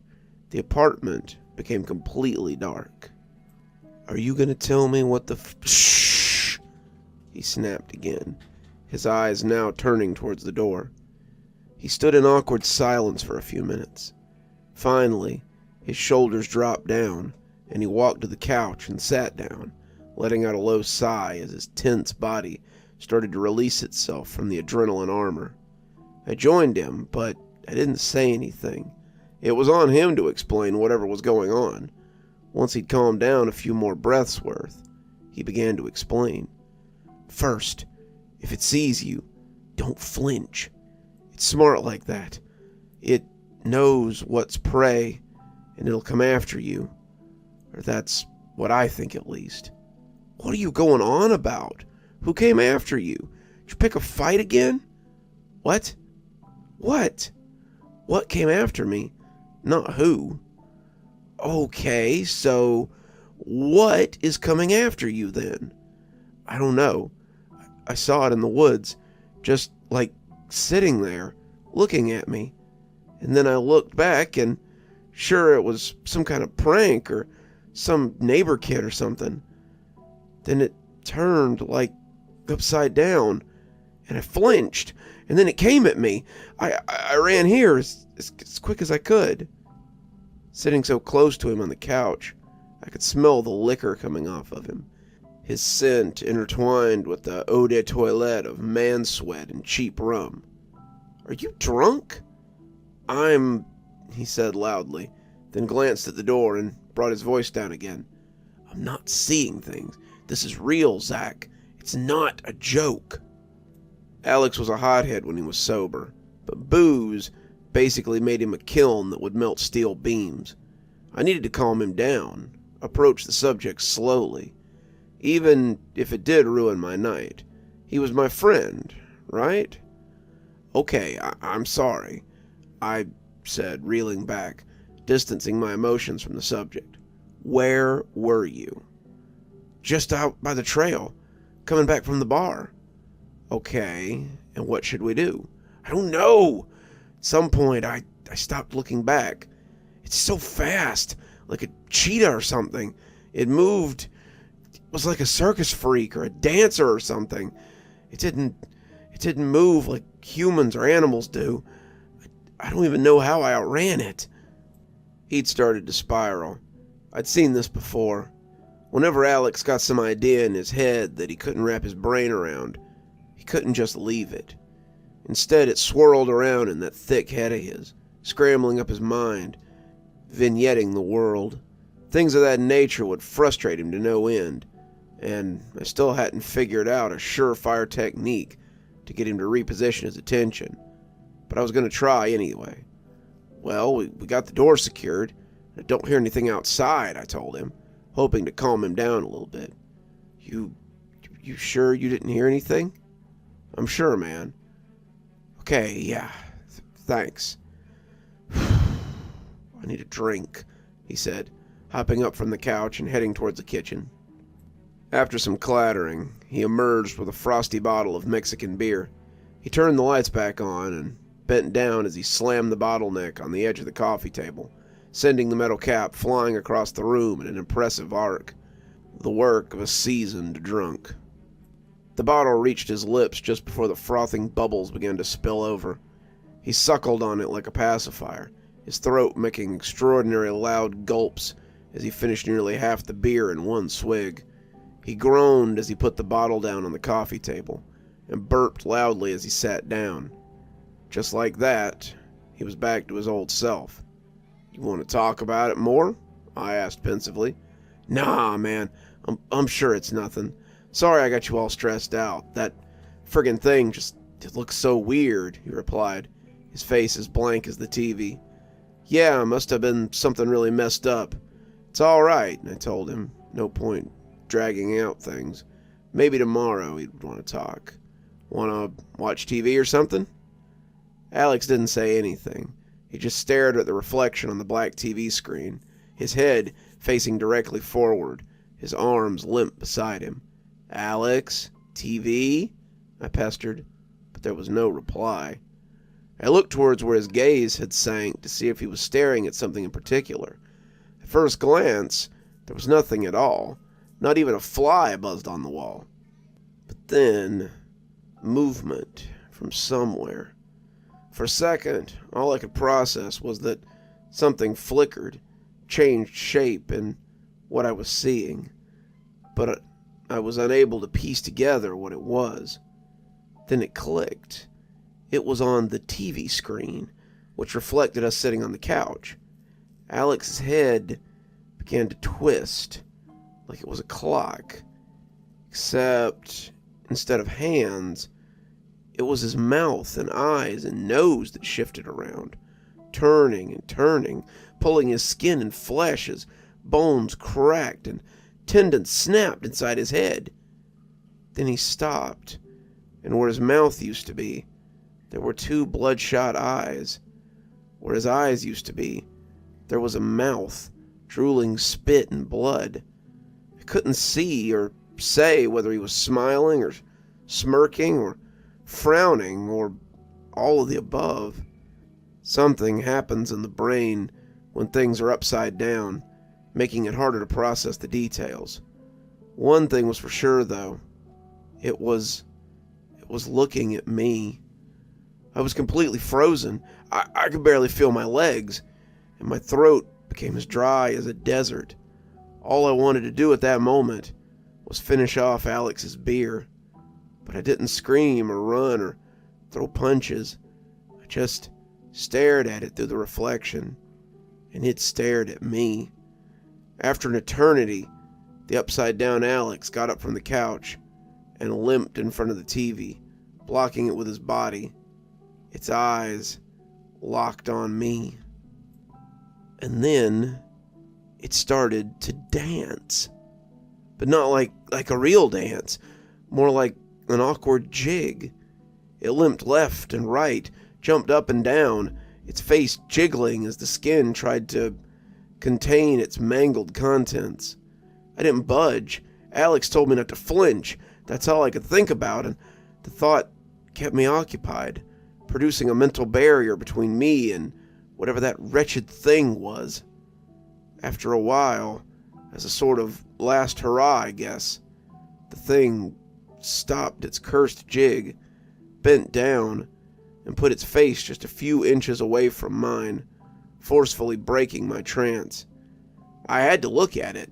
The apartment became completely dark. "Are you going to tell me what the Shh!" he snapped again, his eyes now turning towards the door. He stood in awkward silence for a few minutes. Finally, his shoulders dropped down, and he walked to the couch and sat down, letting out a low sigh as his tense body started to release itself from the adrenaline armor. I joined him, but I didn't say anything. It was on him to explain whatever was going on. Once he'd calmed down a few more breaths worth, he began to explain. "First, if it sees you, don't flinch. It's smart like that. It knows what's prey, and it'll come after you. Or that's what I think, at least." "What are you going on about? Who came after you? Did you pick a fight again?" "What? What? What came after me? Not who." "Okay, so what is coming after you then?" "I don't know. I saw it in the woods, just like sitting there, looking at me. And then I looked back and sure it was some kind of prank or some neighbor kid or something. Then it turned like upside down, and I flinched, and then it came at me. I ran here as quick as I could." Sitting so close to him on the couch, I could smell the liquor coming off of him, his scent intertwined with the eau de toilette of man sweat and cheap rum. "Are you drunk?" He said loudly, then glanced at the door and brought his voice down again. "I'm not seeing things. This is real, Zach. It's not a joke." Alex was a hothead when he was sober, but booze basically made him a kiln that would melt steel beams. I needed to calm him down, approach the subject slowly, even if it did ruin my night. He was my friend, right? "Okay, I'm sorry," I said, reeling back, distancing my emotions from the subject. "Where were you?" "Just out by the trail, coming back from the bar." "Okay, and what should we do?" "I don't know. At some point, I stopped looking back. It's so fast, like a cheetah or something. It moved. It was like a circus freak or a dancer or something. It didn't move like humans or animals do. I don't even know how I outran it." He'd started to spiral. I'd seen this before. Whenever Alex got some idea in his head that he couldn't wrap his brain around, he couldn't just leave it. Instead, it swirled around in that thick head of his, scrambling up his mind, vignetting the world. Things of that nature would frustrate him to no end, and I still hadn't figured out a surefire technique to get him to reposition his attention, but I was going to try anyway. "Well, we got the door secured. I don't hear anything outside," I told him, hoping to calm him down a little bit. You sure you didn't hear anything?" "I'm sure, man." "Okay, yeah, thanks." "I need a drink," he said, hopping up from the couch and heading towards the kitchen. After some clattering, he emerged with a frosty bottle of Mexican beer. He turned the lights back on and bent down as he slammed the bottleneck on the edge of the coffee table, sending the metal cap flying across the room in an impressive arc, the work of a seasoned drunk. The bottle reached his lips just before the frothing bubbles began to spill over. He suckled on it like a pacifier, his throat making extraordinary loud gulps as he finished nearly half the beer in one swig. He groaned as he put the bottle down on the coffee table, and burped loudly as he sat down. Just like that, he was back to his old self. "You want to talk about it more?" I asked pensively. "Nah, man, I'm sure it's nothing. Sorry I got you all stressed out. That friggin' thing it looks so weird," he replied, his face as blank as the TV. "Yeah, must have been something really messed up. It's all right," I told him. No point dragging out things. Maybe tomorrow he'd want to talk. "Want to watch TV or something?" Alex didn't say anything. He just stared at the reflection on the black TV screen, his head facing directly forward, his arms limp beside him. "Alex? TV?" I pestered, but there was no reply. I looked towards where his gaze had sank to see if he was staring at something in particular. At first glance, there was nothing at all. Not even a fly buzzed on the wall. But then, movement from somewhere. For a second, all I could process was that something flickered, changed shape in what I was seeing. But I was unable to piece together what it was. Then it clicked. It was on the TV screen, which reflected us sitting on the couch. Alex's head began to twist, like it was a clock. Except, instead of hands, it was his mouth and eyes and nose that shifted around, turning and turning, pulling his skin and flesh as bones cracked and tendons snapped inside his head. Then he stopped, and where his mouth used to be, there were two bloodshot eyes. Where his eyes used to be, there was a mouth, drooling spit and blood. I couldn't see or say whether he was smiling or smirking or frowning or all of the above. Something happens in the brain when things are upside down, making it harder to process the details. One thing was for sure, though. It was looking at me. I was completely frozen. I could barely feel my legs, and my throat became as dry as a desert. All I wanted to do at that moment was finish off Alex's beer. But I didn't scream or run or throw punches. I just stared at it through the reflection, and it stared at me. After an eternity, the upside-down Alex got up from the couch and limped in front of the TV, blocking it with his body. Its eyes locked on me. And then it started to dance. But not like a real dance, more like an awkward jig. It limped left and right, jumped up and down, its face jiggling as the skin tried to contain its mangled contents. I didn't budge. Alex told me not to flinch. That's all I could think about, and the thought kept me occupied, producing a mental barrier between me and whatever that wretched thing was. After a while, as a sort of last hurrah, I guess, the thing stopped its cursed jig, bent down, and put its face just a few inches away from mine, forcefully breaking my trance. I had to look at it,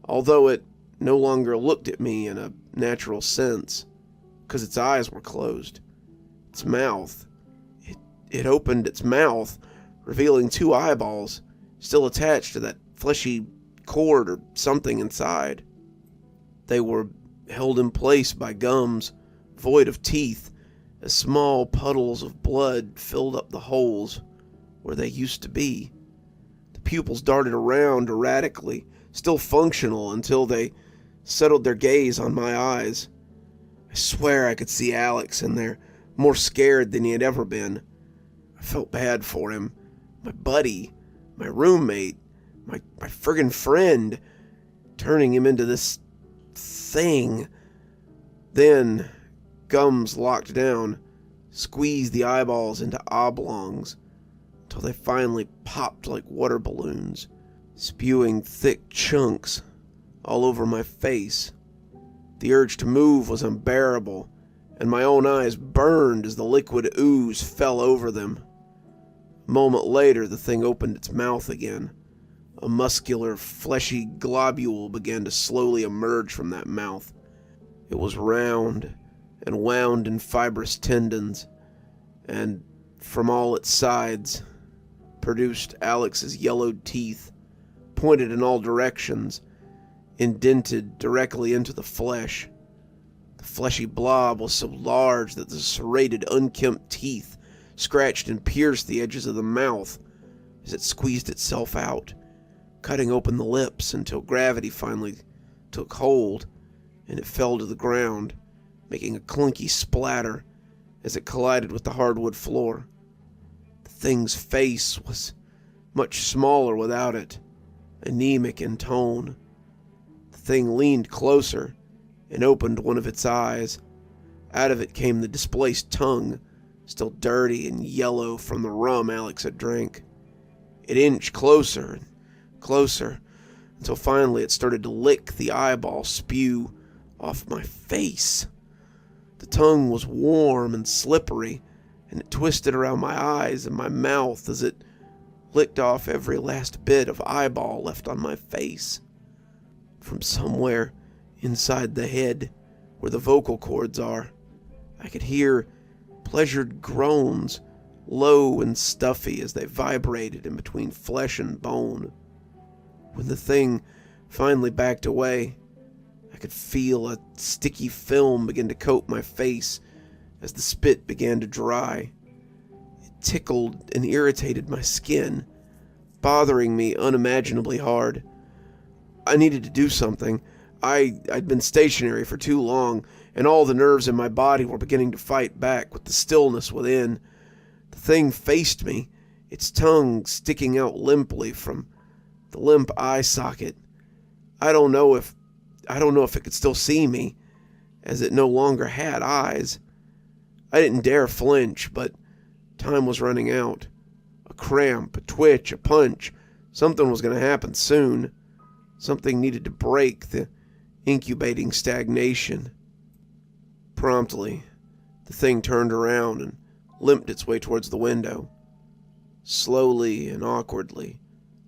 although it no longer looked at me in a natural sense, because its eyes were closed. Its mouth, it opened its mouth, revealing two eyeballs, still attached to that fleshy cord or something inside. They were held in place by gums, void of teeth, as small puddles of blood filled up the holes where they used to be. The pupils darted around erratically, still functional until they settled their gaze on my eyes. I swear I could see Alex in there, more scared than he had ever been. I felt bad for him. My buddy, my roommate, my friggin' friend, turning him into this thing. Then gums locked down, squeezed the eyeballs into oblongs until they finally popped like water balloons, spewing thick chunks all over my face. The urge to move was unbearable, and my own eyes burned as the liquid ooze fell over them. A moment later, the thing opened its mouth again. A muscular, fleshy globule began to slowly emerge from that mouth. It was round and wound in fibrous tendons, and from all its sides produced Alex's yellowed teeth, pointed in all directions, indented directly into the flesh. The fleshy blob was so large that the serrated, unkempt teeth scratched and pierced the edges of the mouth as it squeezed itself out, cutting open the lips until gravity finally took hold and it fell to the ground, making a clinky splatter as it collided with the hardwood floor. The thing's face was much smaller without it, anemic in tone. The thing leaned closer and opened one of its eyes. Out of it came the displaced tongue, still dirty and yellow from the rum Alex had drank. It inched closer and closer, until finally it started to lick the eyeball spew off my face. The tongue was warm and slippery, and it twisted around my eyes and my mouth as it licked off every last bit of eyeball left on my face. From somewhere inside the head, where the vocal cords are, I could hear pleasured groans, low and stuffy as they vibrated in between flesh and bone. When the thing finally backed away, I could feel a sticky film begin to coat my face as the spit began to dry. It tickled and irritated my skin, bothering me unimaginably hard. I needed to do something. I'd been stationary for too long, and all the nerves in my body were beginning to fight back with the stillness within. The thing faced me, its tongue sticking out limply from the limp eye socket. I don't know if it could still see me, as it no longer had eyes. I didn't dare flinch, but time was running out. A cramp, a twitch, a punch. Something was going to happen soon. Something needed to break the incubating stagnation. Promptly, the thing turned around and limped its way towards the window. Slowly and awkwardly,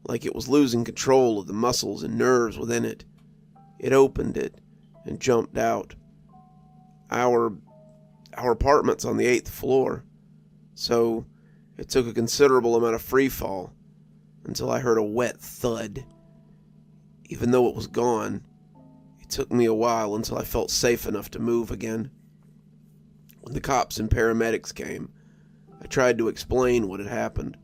like it was losing control of the muscles and nerves within it. It opened it and jumped out. Our apartment's on the 8th floor, so it took a considerable amount of free fall until I heard a wet thud. Even though it was gone, it took me a while until I felt safe enough to move again. When the cops and paramedics came, I tried to explain what had happened.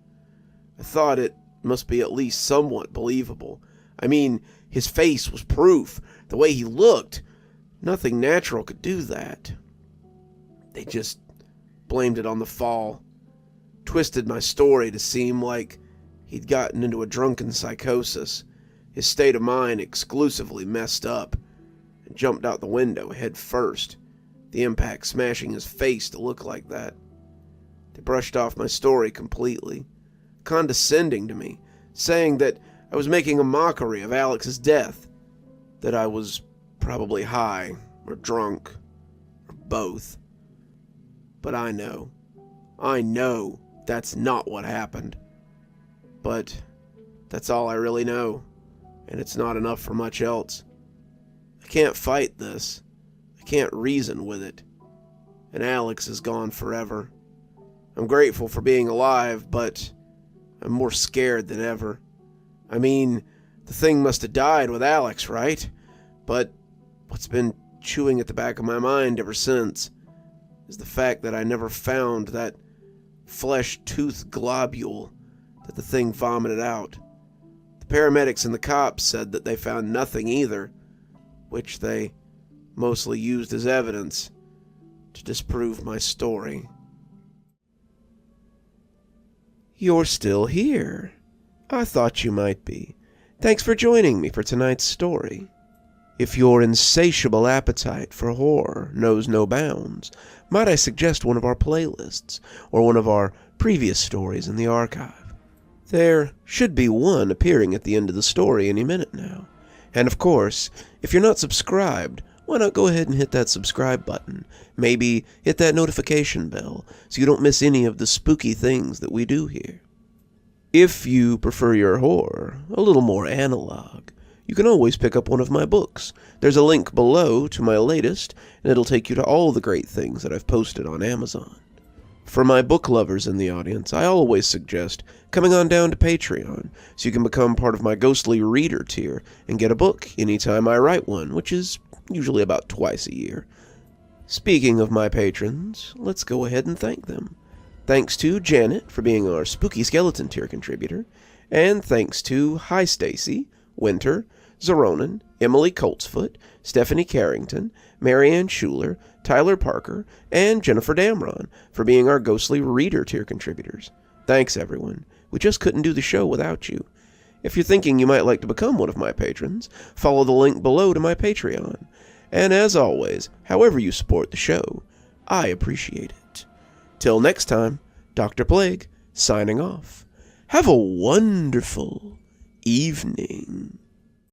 I thought it must be at least somewhat believable. I mean, his face was proof. The way he looked, nothing natural could do that. They just blamed it on the fall, twisted my story to seem like he'd gotten into a drunken psychosis, his state of mind exclusively messed up, and jumped out the window head first, the impact smashing his face to look like that. They brushed off my story completely, condescending to me, saying that I was making a mockery of Alex's death, that I was probably high or drunk or both. But I know that's not what happened. But that's all I really know, and it's not enough for much else. I can't fight this. I can't reason with it. And Alex is gone forever. I'm grateful for being alive, but I'm more scared than ever. I mean, the thing must have died with Alex, right? But what's been chewing at the back of my mind ever since is the fact that I never found that flesh-tooth globule that the thing vomited out. The paramedics and the cops said that they found nothing either, which they mostly used as evidence to disprove my story. You're still here. I thought you might be. Thanks for joining me for tonight's story. If your insatiable appetite for horror knows no bounds, might I suggest one of our playlists, or one of our previous stories in the archive? There should be one appearing at the end of the story any minute now. And of course, if you're not subscribed, why not go ahead and hit that subscribe button? Maybe hit that notification bell so you don't miss any of the spooky things that we do here. If you prefer your horror a little more analog, you can always pick up one of my books. There's a link below to my latest, and it'll take you to all the great things that I've posted on Amazon. For my book lovers in the audience, I always suggest coming on down to Patreon so you can become part of my ghostly reader tier and get a book anytime I write one, which is usually about twice a year. Speaking of my patrons, let's go ahead and thank them. Thanks to Janet for being our Spooky Skeleton tier contributor, and thanks to Hi Stacy, Winter, Xaronan, Emily Coltsfoot, Stephanie Carrington, Marianne Schuler, Tyler Parker, and Jennifer Damron for being our Ghostly Reader tier contributors. Thanks, everyone. We just couldn't do the show without you. If you're thinking you might like to become one of my patrons, follow the link below to my Patreon. And as always, however you support the show, I appreciate it. Till next time, Dr. Plague, signing off. Have a wonderful evening.